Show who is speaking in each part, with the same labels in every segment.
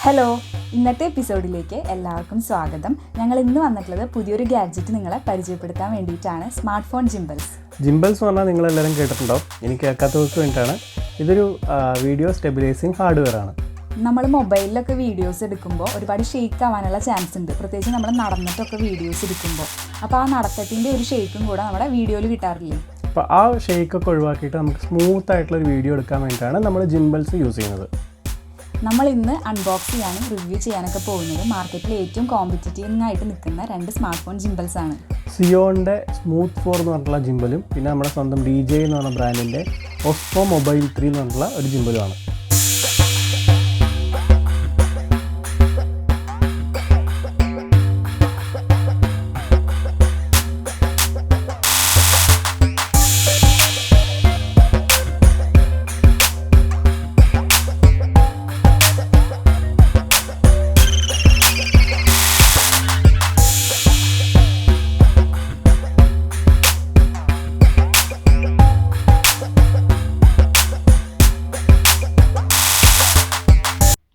Speaker 1: Hello, ഇന്നത്തെ എപ്പിസോഡിലേക്ക് എല്ലാവർക്കും സ്വാഗതം. ഞങ്ങൾ ഇന്ന് വന്നിട്ടുള്ളത് പുതിയൊരു ഗാഡ്ജറ്റ് നിങ്ങളെ പരിചയപ്പെടുത്താൻ വേണ്ടിയിട്ടാണ്. Smart phone ജിംബൽസ്.
Speaker 2: ജിംബൽസ് എന്ന് പറഞ്ഞാൽ നിങ്ങളെല്ലാവരും കേട്ടിട്ടുണ്ടാവും. എനിക്ക് കേൾക്കാത്തവർക്ക് വേണ്ടിയിട്ടാണ്. ഇതൊരു വീഡിയോ സ്റ്റെബിലൈസിങ് ഹാർഡ്വെയർ ആണ്.
Speaker 1: നമ്മൾ മൊബൈലിലൊക്കെ വീഡിയോസ് എടുക്കുമ്പോൾ ഒരുപാട് ഷെയ്ക്ക് ആവാനുള്ള ചാൻസ് ഉണ്ട്, പ്രത്യേകിച്ച് നമ്മൾ നടന്നിട്ടൊക്കെ വീഡിയോസ് എടുക്കുമ്പോൾ. അപ്പോൾ ആ നടത്തത്തിൻ്റെ ഒരു ഷെയ്ക്കും കൂടെ നമ്മുടെ വീഡിയോയിൽ കിട്ടാറില്ലേ?
Speaker 2: അപ്പോൾ ആ ഷെയ്ക്കൊക്കെ ഒഴിവാക്കിയിട്ട് നമുക്ക് സ്മൂത്ത് ആയിട്ടുള്ളൊരു വീഡിയോ എടുക്കാൻ വേണ്ടിയിട്ടാണ് നമ്മൾ ജിംബൽസ് യൂസ് ചെയ്യുന്നത്.
Speaker 1: നമ്മൾ ഇന്ന് അൺബോക്സ് ചെയ്യാനും റിവ്യൂ ചെയ്യാനൊക്കെ പോകുന്നത് മാർക്കറ്റിൽ ഏറ്റവും കോമ്പറ്റീറ്റീവ് ആയിട്ട് നിൽക്കുന്ന രണ്ട് സ്മാർട്ട് ഫോൺ ജിംബൽസ് ആണ്.
Speaker 2: സിയോണിൻ്റെ സ്മൂത്ത് 4 എന്ന് പറഞ്ഞിട്ടുള്ള ജിംബലും പിന്നെ നമ്മുടെ സ്വന്തം DJI എന്ന് പറഞ്ഞ ബ്രാൻഡിൻ്റെ ഓസ്മോ മൊബൈൽ 3 എന്ന് പറഞ്ഞിട്ടുള്ള ഒരു ജിംബലുമാണ്.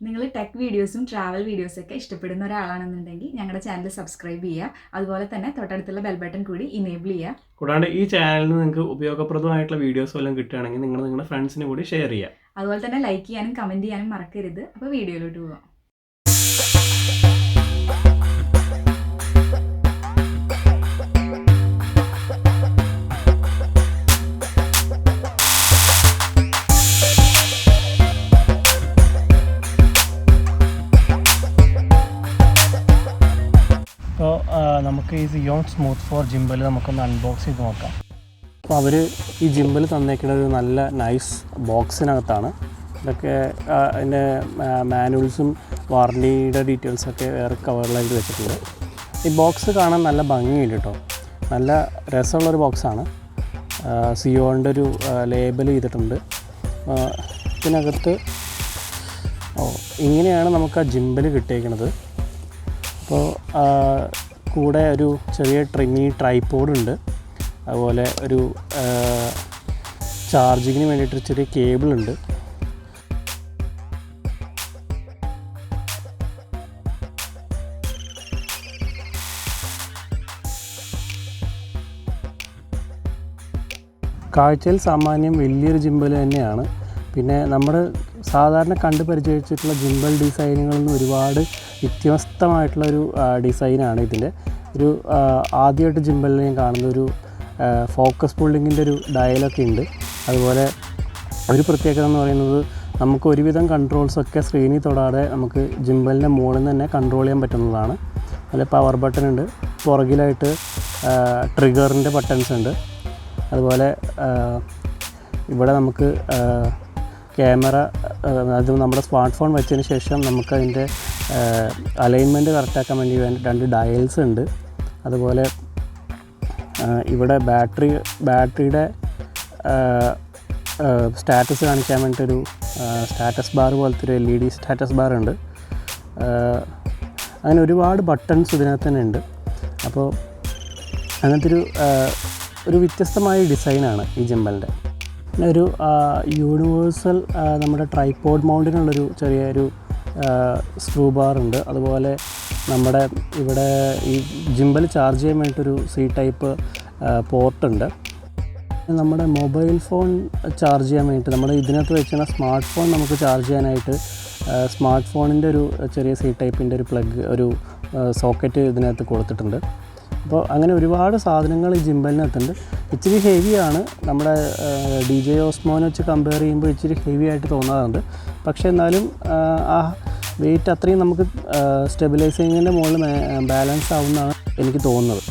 Speaker 1: നിങ്ങൾ ടെക് വീഡിയോസും ട്രാവൽ വീഡിയോസൊക്കെ ഇഷ്ടപ്പെടുന്ന ഒരാളാണെന്നുണ്ടെങ്കിൽ ഞങ്ങളുടെ ചാനൽ സബ്സ്ക്രൈബ് ചെയ്യുക. അതുപോലെ തന്നെ തൊട്ടടുത്തുള്ള ബെൽ ബട്ടൺ കൂടി ഇനേബിൾ ചെയ്യുക.
Speaker 2: കൂടാണ്ട് ഈ ചാനലിൽ നിന്ന് നിങ്ങൾക്ക് ഉപയോഗപ്രദമായിട്ടുള്ള വീഡിയോസ് വല്ലതും കിട്ടുകയാണെങ്കിൽ നിങ്ങൾ നിങ്ങളുടെ ഫ്രണ്ട്സിന് കൂടി ഷെയർ ചെയ്യുക.
Speaker 1: അതുപോലെ തന്നെ ലൈക്ക് ചെയ്യാനും കമൻറ്റ് ചെയ്യാനും മറക്കരുത്. അപ്പോൾ വീഡിയോയിലോട്ട് പോകാം.
Speaker 2: അപ്പോൾ നമുക്ക് ഈ സിയോൺ സ്മൂത്ത് 4 ജിംബൽ നമുക്കൊന്ന് അൺബോക്സ് ചെയ്ത് നോക്കാം. അപ്പോൾ അവർ ഈ ജിംബൽ തന്നേക്കുന്ന ഒരു നല്ല നൈസ് ബോക്സിനകത്താണ്. ഇതൊക്കെ അതിൻ്റെ മാനുവൽസും വാറണ്ടിയുടെ ഡീറ്റെയിൽസൊക്കെ വേറെ കവറിലായിട്ട് വെച്ചിട്ടുണ്ട്. ഈ ബോക്സ് കാണാൻ നല്ല ഭംഗിയുണ്ട് കേട്ടോ. നല്ല രസമുള്ളൊരു ബോക്സാണ്. സിയോണിൻ്റെ ഒരു ലേബൽ ചെയ്തിട്ടുണ്ട്. ഇതിനകത്ത് ഇങ്ങനെയാണ് നമുക്ക് ആ ജിംബൽ കിട്ടിയേക്കുന്നത്. അപ്പോൾ കൂടെ ഒരു ചെറിയ ട്രൈപോഡ് ഉണ്ട്. അതുപോലെ ഒരു ചാർജിങ്ങിന് വേണ്ടിയിട്ടൊരു ചെറിയ കേബിൾ ഉണ്ട്. കാഴ്ചയിൽ സാമാന്യം വലിയൊരു ജിംബൽ തന്നെയാണ്. പിന്നെ നമ്മൾ സാധാരണ കണ്ട് പരിചയിച്ചിട്ടുള്ള ജിംബൽ ഡിസൈനുകളിൽ നിന്ന് ഒരുപാട് വ്യത്യസ്തമായിട്ടുള്ളൊരു ഡിസൈനാണ് ഇതിൻ്റെ. ഒരു ആദ്യമായിട്ട് ജിംബലിൽ ഞാൻ കാണുന്ന ഒരു ഫോക്കസ് പുള്ളിങ്ങിൻ്റെ ഒരു ഡയലൊക്കെ ഉണ്ട്. അതുപോലെ ഒരു പ്രത്യേകത എന്ന് പറയുന്നത് നമുക്ക് ഒരുവിധം കൺട്രോൾസൊക്കെ സ്ക്രീനിൽ തൊടാതെ നമുക്ക് ജിംബലിൻ്റെ മുകളിൽ നിന്ന് തന്നെ കൺട്രോൾ ചെയ്യാൻ പറ്റുന്നതാണ്. അതിൽ പവർ ബട്ടൺ ഉണ്ട്, പുറകിലായിട്ട് ട്രിഗറിൻ്റെ ബട്ടൺസ് ഉണ്ട്. അതുപോലെ ഇവിടെ നമുക്ക് ക്യാമറ, അത് നമ്മുടെ സ്മാർട്ട് ഫോൺ വെച്ചതിന് ശേഷം നമുക്കതിൻ്റെ അലൈൻമെൻറ്റ് കറക്റ്റാക്കാൻ വേണ്ടി രണ്ട് ഡയൽസ് ഉണ്ട്. അതുപോലെ ഇവിടെ ബാറ്ററിയുടെ സ്റ്റാറ്റസ് കാണിക്കാൻ വേണ്ടിയിട്ടൊരു സ്റ്റാറ്റസ് ബാർ പോലത്തെ ഒരു LED സ്റ്റാറ്റസ് ബാർ ഉണ്ട്. അങ്ങനെ ഒരുപാട് ബട്ടൺസ് ഇതിനകത്ത് തന്നെ ഉണ്ട്. അപ്പോൾ അങ്ങനത്തെ ഒരു വ്യത്യസ്തമായ ഡിസൈനാണ് ഈ ജിംബലിൻ്റെ. പിന്നെ ഒരു യൂണിവേഴ്സൽ നമ്മുടെ ട്രൈപോഡ് മൗണ്ടിനുള്ളൊരു ചെറിയൊരു സ്ക്രൂ ബാർ ഉണ്ട്. അതുപോലെ നമ്മുടെ ഇവിടെ ഈ ജിംബൽ ചാർജ് ചെയ്യാൻ വേണ്ടിയിട്ടൊരു ടൈപ്പ് പോർട്ടുണ്ട്. നമ്മുടെ മൊബൈൽ ഫോൺ ചാർജ് ചെയ്യാൻ വേണ്ടിയിട്ട് നമ്മൾ ഇതിനകത്ത് വെച്ചിരുന്ന സ്മാർട്ട് ഫോൺ നമുക്ക് ചാർജ് ചെയ്യാനായിട്ട് സ്മാർട്ട് ഫോണിൻ്റെ ഒരു ചെറിയ ടൈപ്പിൻ്റെ ഒരു പ്ലഗ്, ഒരു സോക്കറ്റ് ഇതിനകത്ത് കൊടുത്തിട്ടുണ്ട്. അപ്പോൾ അങ്ങനെ ഒരുപാട് സാധനങ്ങൾ ഈ ജിംബലിനകത്തുണ്ട്. ഇച്ചിരി ഹെവിയാണ്. നമ്മുടെ DJI ഓസ്മോനെ വെച്ച് കമ്പയർ ചെയ്യുമ്പോൾ ഇച്ചിരി ഹെവി ആയിട്ട് തോന്നാറുണ്ട്. പക്ഷേ എന്നാലും ആ വെയിറ്റ് അത്രയും നമുക്ക് സ്റ്റെബിലൈസിങ്ങിൻ്റെ മുകളിൽ ബാലൻസ് ആവുമെന്നാണ് എനിക്ക് തോന്നുന്നത്.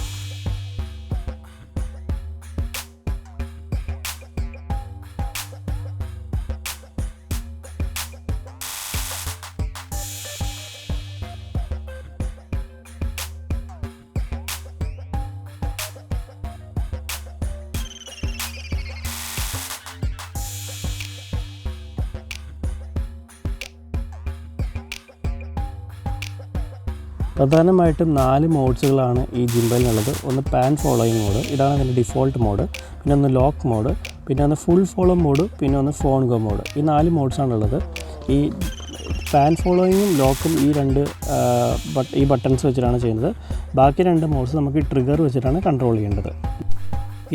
Speaker 2: പ്രധാനമായിട്ടും 4 മോഡ്സുകളാണ് ഈ ജിംബലിനുള്ളത്. ഒന്ന് പാൻ ഫോളോയിങ് മോഡ്, ഇതാണ് അതിൻ്റെ ഡിഫോൾട്ട് മോഡ്. പിന്നെ ഒന്ന് ലോക്ക് മോഡ്, പിന്നെ ഒന്ന് ഫുൾ ഫോളോ മോഡ്, പിന്നെ ഒന്ന് ഫോൺ ഗോ മോഡ്. ഈ 4 മോഡ്സാണുള്ളത്. ഈ പാൻ ഫോളോയിങ്ങും ലോക്കും ഈ ബട്ടൺസ് വെച്ചിട്ടാണ് ചെയ്യുന്നത്. ബാക്കി 2 മോഡ്സ് നമുക്ക് ഈ ട്രിഗർ വെച്ചിട്ടാണ് കൺട്രോൾ ചെയ്യേണ്ടത്.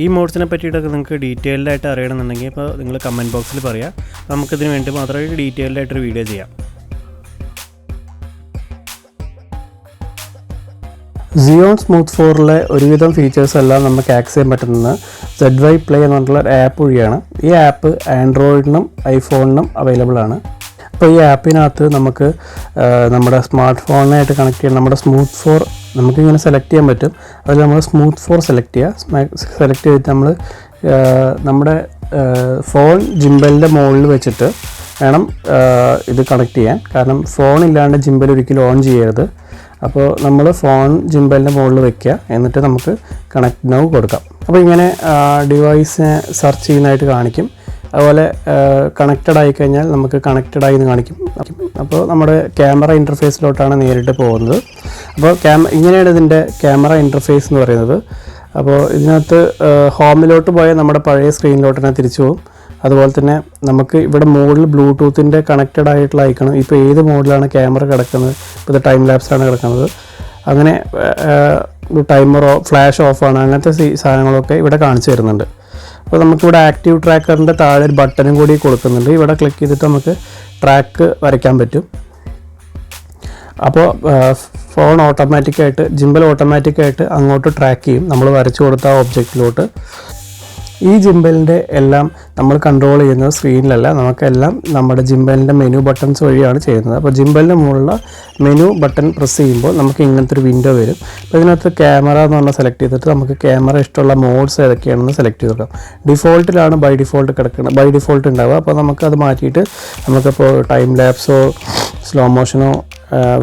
Speaker 2: ഈ മോഡ്സിനെ പറ്റിയിട്ടൊക്കെ നിങ്ങൾക്ക് ഡീറ്റെയിൽഡായിട്ട് അറിയണമെന്നുണ്ടെങ്കിൽ ഇപ്പോൾ നിങ്ങൾ കമൻറ്റ് ബോക്സിൽ പറയാം. നമുക്കിതിന് വേണ്ടി മാത്രമേ ഡീറ്റെയിൽഡായിട്ടൊരു വീഡിയോ ചെയ്യാം. Zhiyun Smooth 4-ലെ ഒരുവിധം ഫീച്ചേഴ്സ് എല്ലാം നമുക്ക് ആക്സസ് ചെയ്യാൻ പറ്റുന്നത് ZY Play എന്ന് പറഞ്ഞിട്ടുള്ള ആപ്പ് വഴിയാണ്. ഈ ആപ്പ് ആൻഡ്രോയിഡിനും ഐഫോണിനും അവൈലബിൾ ആണ്. അപ്പോൾ ഈ ആപ്പിനകത്ത് നമുക്ക് നമ്മുടെ സ്മാർട്ട് ഫോണിനായിട്ട് കണക്ട് ചെയ്യാൻ നമ്മുടെ സ്മൂത്ത് 4 നമുക്കിങ്ങനെ സെലക്ട് ചെയ്യാൻ പറ്റും. അതിൽ നമ്മൾ സ്മൂത്ത് 4 സെലക്ട് ചെയ്തിട്ട് നമ്മൾ നമ്മുടെ ഫോൺ ജിംബലിൻ്റെ മുകളിൽ വെച്ചിട്ട് വേണം ഇത് കണക്ട് ചെയ്യാൻ. കാരണം ഫോണില്ലാണ്ട് ജിംബൽ ഒരിക്കലും ഓൺ ചെയ്യരുത്. അപ്പോൾ നമ്മൾ ഫോൺ ജിംബലിൻ്റെ മുകളിൽ വെക്കുക, എന്നിട്ട് നമുക്ക് കണക്ട് നൗ കൊടുക്കാം. അപ്പോൾ ഇങ്ങനെ ഡിവൈസിനെ സെർച്ച് ചെയ്യുന്നതായിട്ട് കാണിക്കും. അതുപോലെ കണക്റ്റഡ് ആയിക്കഴിഞ്ഞാൽ നമുക്ക് കണക്റ്റഡ് ആയി എന്ന് കാണിക്കും. അപ്പോൾ നമ്മുടെ ക്യാമറ ഇൻ്റർഫേസിലോട്ടാണ് നേരിട്ട് പോകുന്നത്. അപ്പോൾ ഇങ്ങനെയാണ് ഇതിൻ്റെ ക്യാമറ ഇൻ്റർഫേസ് എന്ന് പറയുന്നത്. അപ്പോൾ ഇതിനകത്ത് ഹോമിലോട്ട് പോയാൽ നമ്മുടെ പഴയ സ്ക്രീനിലോട്ട് തന്നെ തിരിച്ചു പോകും. അതുപോലെ തന്നെ നമുക്ക് ഇവിടെ മോഡിൽ ബ്ലൂടൂത്തിൻ്റെ കണക്റ്റഡ് ആയിട്ടുള്ള ഐക്കണം. ഇപ്പോൾ ഏത് മോഡിലാണ് ക്യാമറ കിടക്കുന്നത്, ഇപ്പോൾ ഇത് ടൈം ലാപ്സാണ് കിടക്കുന്നത്, അങ്ങനെ ടൈമറോ ഫ്ലാഷ് ഓഫാണ്, അങ്ങനത്തെ സാധനങ്ങളൊക്കെ ഇവിടെ കാണിച്ചു തരുന്നുണ്ട്. അപ്പോൾ നമുക്കിവിടെ ആക്റ്റീവ് ട്രാക്കറിൻ്റെ താഴെ ഒരു ബട്ടണും കൂടി കൊടുക്കുന്നുണ്ട്. ഇവിടെ ക്ലിക്ക് ചെയ്തിട്ട് നമുക്ക് ട്രാക്ക് വരയ്ക്കാൻ പറ്റും. അപ്പോൾ ഫോൺ ഓട്ടോമാറ്റിക്കായിട്ട് ജിംബൽ ഓട്ടോമാറ്റിക്കായിട്ട് അങ്ങോട്ട് ട്രാക്ക് ചെയ്യും നമ്മൾ വരച്ചു കൊടുത്ത ഒബ്ജക്റ്റിലോട്ട്. ഈ ജിംബലിൻ്റെ എല്ലാം നമ്മൾ കൺട്രോൾ ചെയ്യുന്നത് സ്ക്രീനിലല്ല, നമുക്കെല്ലാം നമ്മുടെ ജിംബലിൻ്റെ മെനു ബട്ടൺസ് വഴിയാണ് ചെയ്യുന്നത്. അപ്പോൾ ജിംബലിൻ്റെ മുകളിലുള്ള മെനു ബട്ടൺ പ്രസ് ചെയ്യുമ്പോൾ നമുക്ക് ഇങ്ങനത്തെ ഒരു വിൻഡോ വരും. അപ്പോൾ ഇതിനകത്ത് ക്യാമറ എന്ന് പറഞ്ഞാൽ സെലക്ട് ചെയ്തിട്ട് നമുക്ക് ക്യാമറ ഇഷ്ടമുള്ള മോഡ്സ് ഏതൊക്കെയാണെന്ന് സെലക്ട് ചെയ്ത് കൊടുക്കാം. ഡിഫോൾട്ടിലാണ് ബൈ ഡിഫോൾട്ട് ഉണ്ടാവുക. അപ്പോൾ നമുക്കത് മാറ്റിയിട്ട് നമുക്കിപ്പോൾ ടൈം ലാപ്സോ സ്ലോ മോഷനോ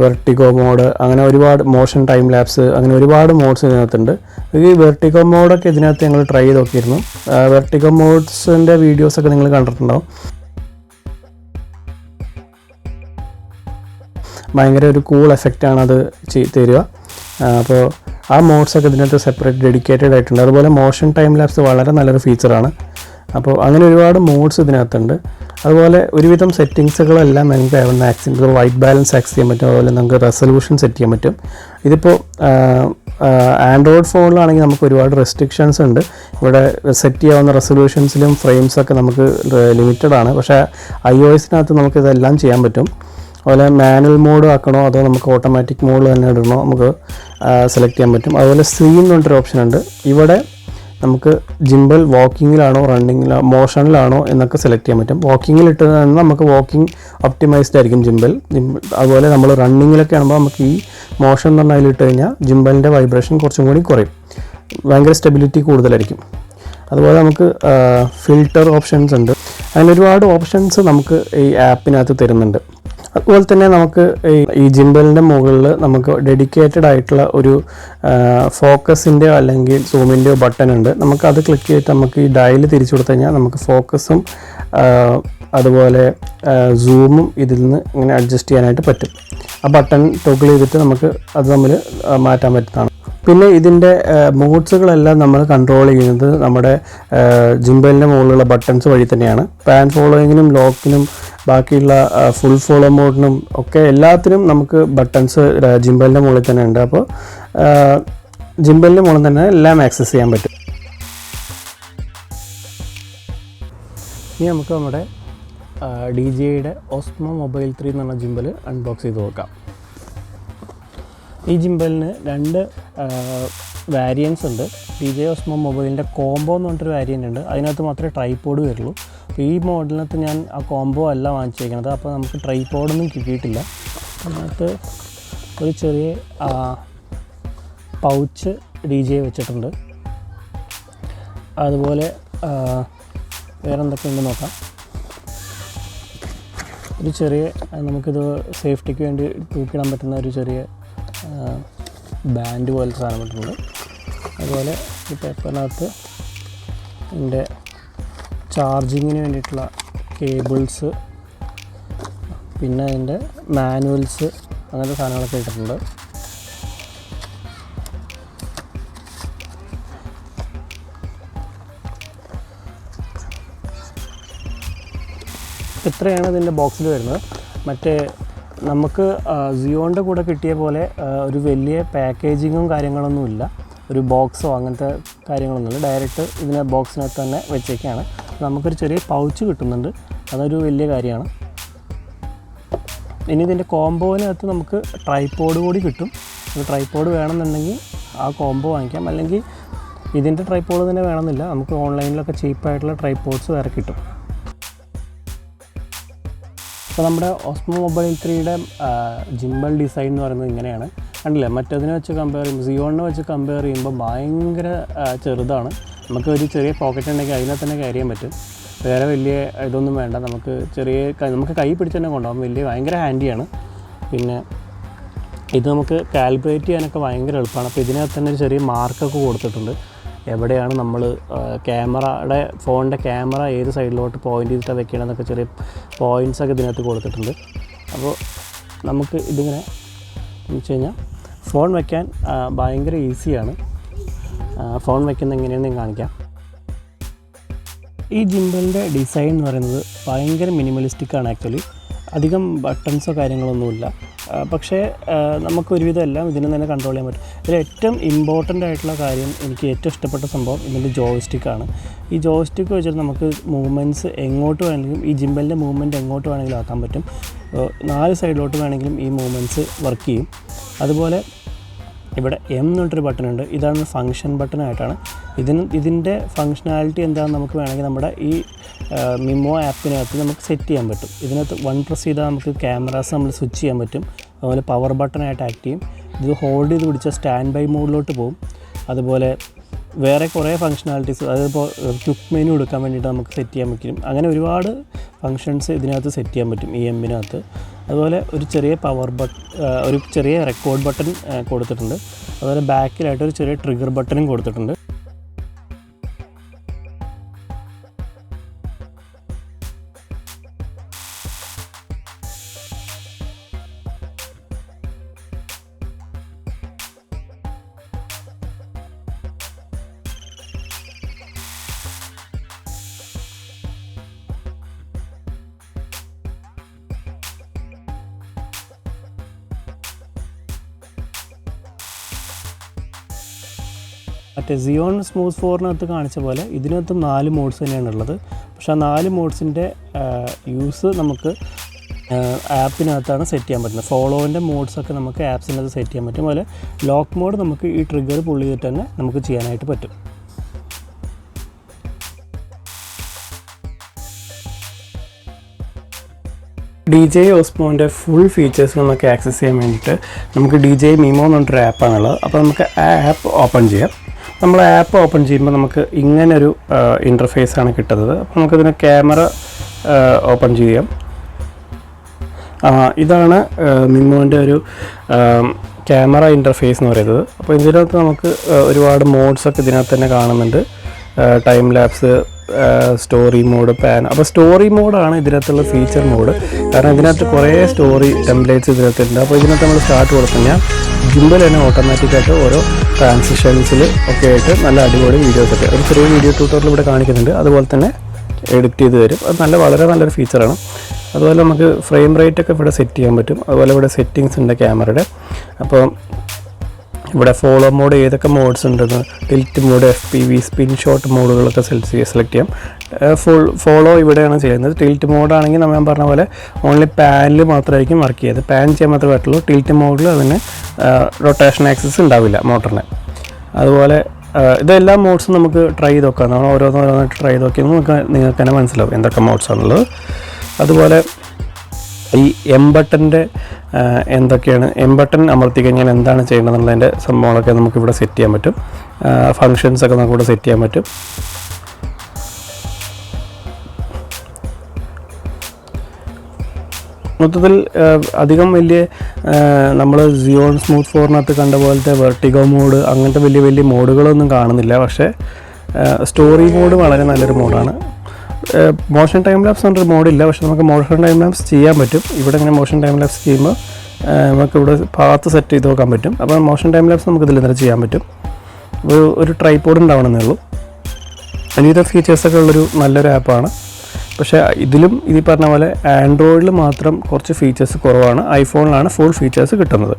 Speaker 2: വെർട്ടിഗോ മോഡ്, അങ്ങനെ ഒരുപാട് മോഷൻ ടൈം ലാപ്സ്, അങ്ങനെ ഒരുപാട് മോഡ്സ് ഇതിനകത്തുണ്ട്. ഈ വെർട്ടിഗോ മോഡൊക്കെ ഇതിനകത്ത് ഞങ്ങൾ ട്രൈ ചെയ്ത് നോക്കിയിരുന്നു. വെർട്ടിഗോ മോഡ്സിൻ്റെ വീഡിയോസൊക്കെ നിങ്ങൾ കണ്ടിട്ടുണ്ടാവും. ഭയങ്കര ഒരു കൂൾ എഫക്റ്റാണ് അത് തരിക. അപ്പോൾ ആ മോഡ്സൊക്കെ ഇതിനകത്ത് സെപ്പറേറ്റ് ഡെഡിക്കേറ്റഡ് ആയിട്ടുണ്ട്. അതുപോലെ മോഷൻ ടൈം ലാപ്സ് വളരെ നല്ലൊരു ഫീച്ചറാണ്. അപ്പോൾ അങ്ങനെ ഒരുപാട് മോഡ്സ് ഇതിനകത്തുണ്ട്. അതുപോലെ ഒരുവിധം സെറ്റിങ്സുകളെല്ലാം നമുക്ക് ആക്സ് വൈറ്റ് ബാലൻസ് ആക്സ് ചെയ്യാൻ പറ്റും. അതുപോലെ നമുക്ക് റെസൊല്യൂഷൻ സെറ്റ് ചെയ്യാൻ പറ്റും. ഇതിപ്പോൾ ആൻഡ്രോയിഡ് ഫോണിലാണെങ്കിൽ നമുക്ക് ഒരുപാട് റെസ്ട്രിക്ഷൻസ് ഉണ്ട്. ഇവിടെ സെറ്റ് ചെയ്യാവുന്ന റെസൊല്യൂഷൻസിലും ഫ്രെയിംസൊക്കെ നമുക്ക് ലിമിറ്റഡ് ആണ്. പക്ഷേ iOS-നകത്ത് നമുക്ക് ഇതെല്ലാം ചെയ്യാൻ പറ്റും. അതുപോലെ മാനുവൽ മോഡ് ആക്കണോ അതോ നമുക്ക് ഓട്ടോമാറ്റിക് മോഡ് തന്നെ ഇടണോ നമുക്ക് സെലക്ട് ചെയ്യാൻ പറ്റും. അതുപോലെ സ്ക്രീൻ എന്ന് പറഞ്ഞൊരു ഓപ്ഷൻ ഉണ്ട്. ഇവിടെ നമുക്ക് ജിംബൽ വാക്കിങ്ങിലാണോ മോഷനിലാണോ എന്നൊക്കെ സെലക്ട് ചെയ്യാൻ പറ്റും. വാക്കിങ്ങിൽ ഇട്ട് നമുക്ക് വാക്കിംഗ് ഒപ്റ്റിമൈസ്ഡ് ആയിരിക്കും ജിംബൽ. അതുപോലെ നമ്മൾ റണ്ണിങ്ങിലൊക്കെ ആകുമ്പോൾ നമുക്ക് ഈ മോഷൻ എന്ന് പറഞ്ഞാൽ അതിലിട്ട് കഴിഞ്ഞാൽ ജിംബലിൻ്റെ വൈബ്രേഷൻ കുറച്ചും കൂടി കുറയും, ഭയങ്കര സ്റ്റെബിലിറ്റി കൂടുതലായിരിക്കും. അതുപോലെ നമുക്ക് ഫിൽറ്റർ ഓപ്ഷൻസ് ഉണ്ട്. അങ്ങനെ ഒരുപാട് ഓപ്ഷൻസ് നമുക്ക് ഈ ആപ്പിനകത്ത് തരുന്നുണ്ട്. അതുപോലെ തന്നെ നമുക്ക് ഈ ജിംബലിൻ്റെ മുകളിൽ നമുക്ക് ഡെഡിക്കേറ്റഡ് ആയിട്ടുള്ള ഒരു ഫോക്കസിൻ്റെ അല്ലെങ്കിൽ സൂമിൻ്റെയോ ബട്ടൺ ഉണ്ട്. നമുക്കത് ക്ലിക്ക് ചെയ്തിട്ട് നമുക്ക് ഈ ഡയൽ തിരിച്ചു കൊടുത്തു കഴിഞ്ഞാൽ നമുക്ക് ഫോക്കസും അതുപോലെ സൂമും ഇതിൽ നിന്ന് ഇങ്ങനെ അഡ്ജസ്റ്റ് ചെയ്യാനായിട്ട് പറ്റും. ആ ബട്ടൺ ടോഗിൾ ചെയ്തിട്ട് നമുക്ക് അത് തമ്മിൽ മാറ്റാൻ പറ്റുന്നതാണ്. പിന്നെ ഇതിൻ്റെ മോഡ്സുകളെല്ലാം നമ്മൾ കൺട്രോൾ ചെയ്യുന്നത് നമ്മുടെ ജിംബലിൻ്റെ മുകളിലുള്ള ബട്ടൺസ് വഴി തന്നെയാണ്. പാൻ ഫോളോയിങ്ങിനും ലോക്കിനും ബാക്കിയുള്ള ഫുൾ ഫോളോ മോഡിനും ഒക്കെ എല്ലാത്തിനും നമുക്ക് ബട്ടൺസ് ജിംബലിൻ്റെ മുകളിൽ തന്നെ ഉണ്ട്. അപ്പോൾ ജിംബലിൻ്റെ മുകളിൽ തന്നെ എല്ലാം ആക്സസ് ചെയ്യാൻ പറ്റും. ഇനി നമുക്ക് നമ്മുടെ DJIയുടെ Osmo Mobile 3 എന്ന് പറഞ്ഞ ജിംബൽ അൺബോക്സ് ചെയ്ത് നോക്കാം. ഈ ജിംബലിന് 2 വാരിയൻസ് ഉണ്ട്. DJI Osmo Mobileൻ്റെ കോംബോ എന്ന് പറഞ്ഞിട്ടൊരു വാരിയൻ്റ് ഉണ്ട്. അതിനകത്ത് മാത്രമേ ട്രൈപോഡ് വരുള്ളൂ. അപ്പോൾ ഈ മോഡലിനകത്ത് ഞാൻ ആ കോംബോ അല്ല വാങ്ങിച്ചേക്കുന്നത്. അപ്പോൾ നമുക്ക് ട്രൈപോഡൊന്നും കിട്ടിയിട്ടില്ല. അതിനകത്ത് ഒരു ചെറിയ പൗച്ച് DJI വെച്ചിട്ടുണ്ട്. അതുപോലെ വേറെ എന്തൊക്കെയുണ്ടെന്ന് നോക്കാം. ഒരു ചെറിയ നമുക്കിത് സേഫ്റ്റിക്ക് വേണ്ടി തൂക്കിടാൻ പറ്റുന്ന ഒരു ചെറിയ ബാൻഡ് പോലത്തെ സാധനം ഇട്ടിട്ടുണ്ട്. അതുപോലെ ഈ പേപ്പറിനകത്ത് എൻ്റെ ചാർജിങ്ങിന് വേണ്ടിയിട്ടുള്ള കേബിൾസ്, പിന്നെ അതിൻ്റെ മാനുവൽസ്, അങ്ങനത്തെ സാധനങ്ങളൊക്കെ ഇട്ടിട്ടുണ്ട്. ഇത്രയാണ് ഇതിൻ്റെ ബോക്സിൽ വരുന്നത്. മറ്റേ നമുക്ക് സിയോണിൻ്റെ കൂടെ കിട്ടിയ പോലെ ഒരു വലിയ പാക്കേജിങ്ങും കാര്യങ്ങളൊന്നുമില്ല, ഒരു ബോക്സോ അങ്ങനത്തെ കാര്യങ്ങളൊന്നുമില്ല. ഡയറക്റ്റ് ഇതിനെ ബോക്സിനകത്ത് തന്നെ വെച്ചേക്കാണ്. നമുക്കൊരു ചെറിയ പൗച്ച് കിട്ടുന്നുണ്ട്, അതൊരു വലിയ കാര്യമാണ്. ഇനി ഇതിൻ്റെ കോംബോവിനകത്ത് നമുക്ക് ട്രൈപോഡ് കൂടി കിട്ടും. ഒരു ട്രൈപോഡ് വേണമെന്നുണ്ടെങ്കിൽ ആ കോംബോ വാങ്ങിക്കാം, അല്ലെങ്കിൽ ഇതിൻ്റെ ട്രൈപോഡ് തന്നെ വേണമെന്നില്ല, നമുക്ക് ഓൺലൈനിലൊക്കെ ചീപ്പായിട്ടുള്ള ട്രൈപോഡ്സ് വേറെ കിട്ടും. അപ്പോൾ നമ്മുടെ ഓസ്മോ മൊബൈൽ 3യുടെ ജിംബൽ ഡിസൈൻ എന്ന് പറയുന്നത് ഇങ്ങനെയാണ്. കണ്ടില്ലേ, മറ്റതിനെ വെച്ച് കമ്പയർ ചെയ്യുമ്പോൾ, സിയോണിനെ വെച്ച് കമ്പയർ ചെയ്യുമ്പോൾ ഭയങ്കര ചെറുതാണ്. നമുക്ക് ഒരു ചെറിയ പോക്കറ്റ് ഉണ്ടെങ്കിൽ അതിനെ തന്നെ ക്യാരി ചെയ്യാൻ പറ്റും. വേറെ വലിയ ഇതൊന്നും വേണ്ട, നമുക്ക് നമുക്ക് കൈ പിടിച്ച് തന്നെ കൊണ്ടുപോകാം. ഭയങ്കര ഹാൻഡിയാണ്. പിന്നെ ഇത് നമുക്ക് കാലിബ്രേറ്റ് ചെയ്യാനൊക്കെ ഭയങ്കര എളുപ്പമാണ്. അപ്പോൾ ഇതിനകത്ത് തന്നെ ഒരു ചെറിയ മാർക്കൊക്കെ കൊടുത്തിട്ടുണ്ട്, എവിടെയാണ് നമ്മൾ ഫോണിൻ്റെ ക്യാമറ ഏത് സൈഡിലോട്ട് പോയിൻ്റ് ചെയ്തിട്ട് വെക്കണമെന്നൊക്കെ ചെറിയ പോയിൻറ്റ്സൊക്കെ ഇതിനകത്ത് കൊടുത്തിട്ടുണ്ട്. അപ്പോൾ നമുക്ക് ഇതിങ്ങനെ എന്ന് വെച്ച് കഴിഞ്ഞാൽ ഫോൺ വയ്ക്കാൻ ഭയങ്കര ഈസിയാണ്. ഫോൺ വയ്ക്കുന്നത് എങ്ങനെയാണെന്ന് ഞാൻ കാണിക്കാം. ഈ ജിംബലിൻ്റെ ഡിസൈൻ എന്ന് പറയുന്നത് ഭയങ്കര മിനിമലിസ്റ്റിക്കാണ്. ആക്ച്വലി അധികം ബട്ടൺസോ കാര്യങ്ങളൊന്നുമില്ല, പക്ഷേ നമുക്ക് ഒരുവിധം എല്ലാം ഇതിന് തന്നെ കൺട്രോൾ ചെയ്യാൻ പറ്റും. ഇതിൽ ഏറ്റവും ഇമ്പോർട്ടൻ്റ് ആയിട്ടുള്ള കാര്യം, എനിക്ക് ഏറ്റവും ഇഷ്ടപ്പെട്ട സംഭവം ഇതിൻ്റെ ജോയ്സ്റ്റിക്കാണ്. ഈ ജോയ്സ്റ്റിക്ക് വെച്ചിട്ട് നമുക്ക് മൂവ്മെൻറ്റ്സ് എങ്ങോട്ട് വേണമെങ്കിലും, ഈ ജിംബലിൻ്റെ മൂവ്മെൻറ്റ് എങ്ങോട്ട് വേണമെങ്കിലും ആക്കാൻ പറ്റും. 4 സൈഡിലോട്ട് വേണമെങ്കിലും ഈ മൂവ്മെൻറ്റ്സ് വർക്ക് ചെയ്യും. അതുപോലെ ഇവിടെ എം എന്നിട്ടൊരു ബട്ടൺ ഉണ്ട്, ഇതാണ് ഫങ്ഷൻ ബട്ടണായിട്ടാണ്. ഇതിൻ്റെ ഫങ്ഷനാലിറ്റി എന്താണെന്ന് നമുക്ക് വേണമെങ്കിൽ നമ്മുടെ ഈ മിമോ ആപ്പിനകത്ത് നമുക്ക് സെറ്റ് ചെയ്യാൻ പറ്റും. ഇതിനകത്ത് 1 പ്രസ് ചെയ്താൽ നമുക്ക് ക്യാമറാസ് നമ്മൾ സ്വിച്ച് ചെയ്യാൻ പറ്റും. അതുപോലെ പവർ ബട്ടണായിട്ട് ആക്ട് ചെയ്യും. ഇത് ഹോൾഡ് ചെയ്ത് പിടിച്ചാൽ സ്റ്റാൻഡ് ബൈ മോഡിലോട്ട് പോകും. അതുപോലെ വേറെ കുറേ ഫങ്ഷനാലിറ്റീസ്, അതിപ്പോൾ ക്വിക്ക് മെനു എടുക്കാൻ വേണ്ടിയിട്ട് നമുക്ക് സെറ്റ് ചെയ്യാൻ പറ്റും. അങ്ങനെ ഒരുപാട് ഫങ്ഷൻസ് ഇതിനകത്ത് സെറ്റ് ചെയ്യാൻ പറ്റും ഈ എമ്മിനകത്ത്. അതുപോലെ ഒരു ചെറിയ റെക്കോർഡ് ബട്ടൺ കൊടുത്തിട്ടുണ്ട്. അതുപോലെ ബാക്കിലായിട്ട് ഒരു ചെറിയ ട്രിഗർ ബട്ടണും കൊടുത്തിട്ടുണ്ട്. മറ്റേ സിയോൺ സ്മൂത്ത് 4-നകത്ത് കാണിച്ച പോലെ ഇതിനകത്തും 4 മോഡ്സ് തന്നെയാണ് ഉള്ളത്. പക്ഷേ ആ 4 മോഡ്സിൻ്റെ യൂസ് നമുക്ക് ആപ്പിനകത്താണ് സെറ്റ് ചെയ്യാൻ പറ്റുന്നത്. ഫോളോവിൻ്റെ മോഡ്സൊക്കെ നമുക്ക് ആപ്സിനകത്ത് സെറ്റ് ചെയ്യാൻ പറ്റും. അതുപോലെ ലോക്ക് മോഡ് നമുക്ക് ഈ ട്രിഗർ പുള്ളി ചെയ്തിട്ട് തന്നെ നമുക്ക് ചെയ്യാനായിട്ട് പറ്റും. DJI ഓസ്മോൻ്റെ ഫുൾ ഫീച്ചേഴ്സ് നമുക്ക് ആക്സസ് ചെയ്യാൻ വേണ്ടിയിട്ട് നമുക്ക് DJI Mimo എന്ന് പറഞ്ഞൊരു ആപ്പാണുള്ളത്. അപ്പോൾ നമുക്ക് ആ ആപ്പ് ഓപ്പൺ ചെയ്യാം. നമ്മൾ ആപ്പ് ഓപ്പൺ ചെയ്യുമ്പോൾ നമുക്ക് ഇങ്ങനൊരു ഇൻ്റർഫേസാണ് കിട്ടുന്നത്. അപ്പോൾ നമുക്കതിന് ക്യാമറ ഓപ്പൺ ചെയ്യാം. ഇതാണ് മിമോൻ്റെ ഒരു ക്യാമറ ഇൻ്റർഫേസ് എന്ന് പറയുന്നത്. അപ്പോൾ ഇതിനകത്ത് നമുക്ക് ഒരുപാട് മോഡ്സൊക്കെ ഇതിനകത്ത് തന്നെ കാണുന്നുണ്ട്. Time lapse, story mode, pan. അപ്പോൾ സ്റ്റോറി മോഡാണ് ഇതിനകത്തുള്ള ഫീച്ചർ മോഡ്. കാരണം ഇതിനകത്ത് കുറേ സ്റ്റോറി ടെംപ്ലേറ്റ്സ് ഇതിനകത്തുണ്ട്. അപ്പോൾ ഇതിനകത്ത് നമ്മൾ സ്റ്റാർട്ട് കൊടുത്തു കഴിഞ്ഞാൽ ഗിംബൽ തന്നെ ഓട്ടോമാറ്റിക്കായിട്ട് ഓരോ ട്രാൻസിഷൻസിൽ ഒക്കെ ആയിട്ട് നല്ല അടിപൊളി വീഡിയോസൊക്കെ, ഒരു ചെറിയ വീഡിയോ ട്യൂട്ടോറിയൽ ഇവിടെ കാണിക്കുന്നുണ്ട്, അതുപോലെ തന്നെ എഡിറ്റ് ചെയ്ത് തരും. അത് വളരെ നല്ലൊരു ഫീച്ചറാണ്. അതുപോലെ നമുക്ക് ഫ്രെയിം റേറ്റ് ഒക്കെ ഇവിടെ സെറ്റ് ചെയ്യാൻ പറ്റും. അതുപോലെ ഇവിടെ സെറ്റിങ്സ് ഉണ്ട് ക്യാമറയുടെ. അപ്പോൾ ഇവിടെ ഫോളോ മോഡ്, ഏതൊക്കെ മോഡ്സ് ഉണ്ടെന്ന്, tilt mode, FPV, spin shot മോഡുകളൊക്കെ സെലക്ട് ചെയ്യാം. ഫോളോ ഇവിടെയാണ് ചെയ്യുന്നത്. ടിൽറ്റ് മോഡാണെങ്കിൽ ഞാൻ പറഞ്ഞ പോലെ ഓൺലി പാനിൽ മാത്രമായിരിക്കും വർക്ക് ചെയ്യുന്നത്. പാൻ ചെയ്യാൻ മാത്രമേ പറ്റുള്ളൂ. ടിൽറ്റ് മോഡിൽ അതിന് റൊട്ടേഷൻ ആക്സസ് ഉണ്ടാവില്ല മോട്ടറിന്. അതുപോലെ ഇതെല്ലാ മോഡ്സും നമുക്ക് ട്രൈ ചെയ്ത് നോക്കാം. നമ്മൾ ഓരോന്നായിട്ട് ട്രൈ ചെയ്ത് നോക്കിയാൽ നിങ്ങൾക്ക് തന്നെ മനസ്സിലാവും എന്തൊക്കെ മോഡ്സാണുള്ളത്. അതുപോലെ ഈ എം ബട്ടൻ്റെ എന്തൊക്കെയാണ്, എം ബട്ടൺ അമർത്തി കഴിഞ്ഞാൽ എന്താണ് ചെയ്യേണ്ടതെന്നുള്ളതിൻ്റെ സംഭവങ്ങളൊക്കെ നമുക്കിവിടെ സെറ്റ് ചെയ്യാൻ പറ്റും. ഫങ്ഷൻസൊക്കെ നമുക്കിവിടെ സെറ്റ് ചെയ്യാൻ പറ്റും. മൊത്തത്തിൽ അധികം വലിയ നമ്മൾ സിയോൺ സ്മൂത്ത് 4-നകത്ത് കണ്ട പോലത്തെ വെർട്ടിഗോ മോഡ് അങ്ങനത്തെ വലിയ മോഡുകളൊന്നും കാണുന്നില്ല. പക്ഷേ സ്റ്റോറി മോഡ് വളരെ നല്ലൊരു മോഡാണ്. മോഷൻ ടൈം ലാപ്സ് എന്നൊരു മോഡില്ല, പക്ഷേ നമുക്ക് മോഷൻ ടൈം ലാപ്സ് ചെയ്യാൻ പറ്റും. ഇവിടെ ഇങ്ങനെ മോഷൻ ടൈം ലാപ്സ് ചെയ്യുമ്പോൾ നമുക്കിവിടെ പാത്ത് സെറ്റ് ചെയ്ത് നോക്കാൻ പറ്റും. അപ്പോൾ മോഷൻ ടൈം ലാപ്സ് നമുക്ക് ഇതിൽ നിന്ന് ചെയ്യാൻ പറ്റും. ഒരു ട്രൈപോഡ് ഉണ്ടാവണമെന്നേ ഉള്ളൂ. വലിയ ഫീച്ചേഴ്സൊക്കെ ഉള്ളൊരു നല്ലൊരു ആപ്പാണ്. അപ്പോൾ പക്ഷേ ഇതിലും ഇത് പറഞ്ഞ പോലെ ആൻഡ്രോയിഡിൽ മാത്രം കുറച്ച് ഫീച്ചേഴ്സ് കുറവാണ്. ഐഫോണിലാണ് ഫുൾ ഫീച്ചേഴ്സ് കിട്ടുന്നത്.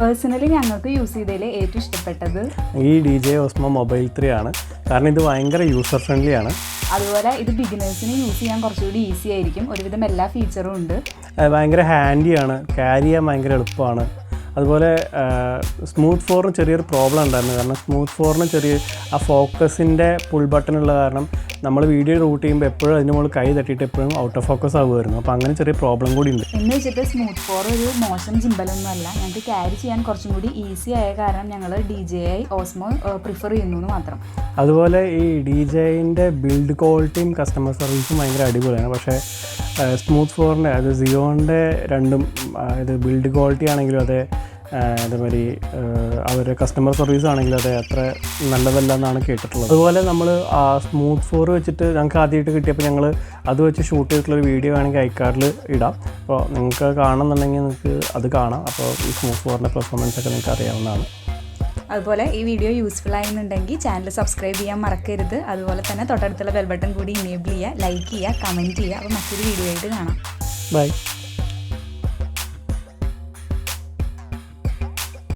Speaker 1: പേഴ്സണലി ഞങ്ങൾക്ക് യൂസ് ചെയ്തതിൽ ഏറ്റവും ഇഷ്ടപ്പെട്ടത്
Speaker 2: ഈ DJI Osmo Mobile 3 ആണ്. കാരണം ഇത് ഭയങ്കര യൂസർ ഫ്രണ്ട്ലി ആണ്.
Speaker 1: അതുപോലെ ഇത് ബിഗിനേഴ്സിന് യൂസ് ചെയ്യാൻ കുറച്ചുകൂടി ഈസി ആയിരിക്കും. ഒരുവിധം എല്ലാ ഫീച്ചറും ഉണ്ട്.
Speaker 2: ഭയങ്കര ഹാൻഡിയാണ്, ക്യാരി ചെയ്യാൻ ഭയങ്കര എളുപ്പമാണ്. അതുപോലെ സ്മൂത്ത് 4-ന് ചെറിയൊരു പ്രോബ്ലം ഉണ്ടായിരുന്നു. കാരണം സ്മൂത്ത് 4-ന് ചെറിയ ആ ഫോക്കസിൻ്റെ പുൾ ബട്ടണുള്ള കാരണം നമ്മൾ വീഡിയോ റൂട്ട് ചെയ്യുമ്പോൾ എപ്പോഴും അതിന് മുകളിൽ കൈ തട്ടിയിട്ട് എപ്പോഴും ഔട്ട് ഓഫ് ഫോക്കസ് ആകുമായിരുന്നു. അപ്പോൾ അങ്ങനെ ചെറിയ പ്രോബ്ലം കൂടി ഉണ്ട്.
Speaker 1: എന്ന് വെച്ചിട്ട് സ്മൂത്ത് 4 ഒരു മോശം ജിംബലൊന്നും അല്ല. ഞങ്ങൾക്ക് ക്യാരി ചെയ്യാൻ കുറച്ചും കൂടി ഈസി ആയ കാരണം ഞങ്ങൾ DJI Osmo പ്രിഫർ ചെയ്യുന്നു എന്ന് മാത്രം.
Speaker 2: അതുപോലെ ഈ DJIൻ്റെ ബിൽഡ് ക്വാളിറ്റിയും കസ്റ്റമർ സർവീസും ഭയങ്കര അടിപൊളിയാണ്. പക്ഷേ സ്മൂത്ത് 4-ൻ്റെ അത് സിയോൻ്റെ രണ്ടും ഇത് ബിൽഡ് ക്വാളിറ്റി ആണെങ്കിലും അതെ അതേമാതിരി അവരുടെ കസ്റ്റമർ സർവീസ് ആണെങ്കിലും അതെ അത്ര നല്ലതല്ല എന്നാണ് കേട്ടിട്ടുള്ളത്. അതുപോലെ നമ്മൾ സ്മൂത്ത് 4 വെച്ചിട്ട് ഞങ്ങൾക്ക് ആദ്യമായിട്ട് കിട്ടിയപ്പോൾ ഞങ്ങൾ അത് വെച്ച് ഷൂട്ട് ചെയ്തിട്ടുള്ളൊരു വീഡിയോ വേണമെങ്കിൽ ഐക്കാർഡിൽ ഇടാം. അപ്പോൾ നിങ്ങൾക്ക് കാണുന്നുണ്ടെങ്കിൽ നിങ്ങൾക്ക് അത് കാണാം. അപ്പോൾ ഈ സ്മൂത്ത് 4-ൻ്റെ പെർഫോമൻസ് ഒക്കെ നിങ്ങൾക്ക് അറിയാവുന്നതാണ്.
Speaker 1: അതുപോലെ ഈ വീഡിയോ യൂസ്ഫുൾ ആയെന്നുണ്ടെങ്കിൽ ചാനൽ സബ്സ്ക്രൈബ് ചെയ്യാൻ മറക്കരുത്. അതുപോലെ തന്നെ തൊട്ടടുത്തുള്ള ബെൽ ബട്ടൺ കൂടി ഇനേബിൾ ചെയ്യുക, ലൈക്ക് ചെയ്യുക, കമൻറ്റ് ചെയ്യുക. അപ്പോൾ മറ്റൊരു വീഡിയോ ആയിട്ട് കാണാം.
Speaker 2: ബൈ.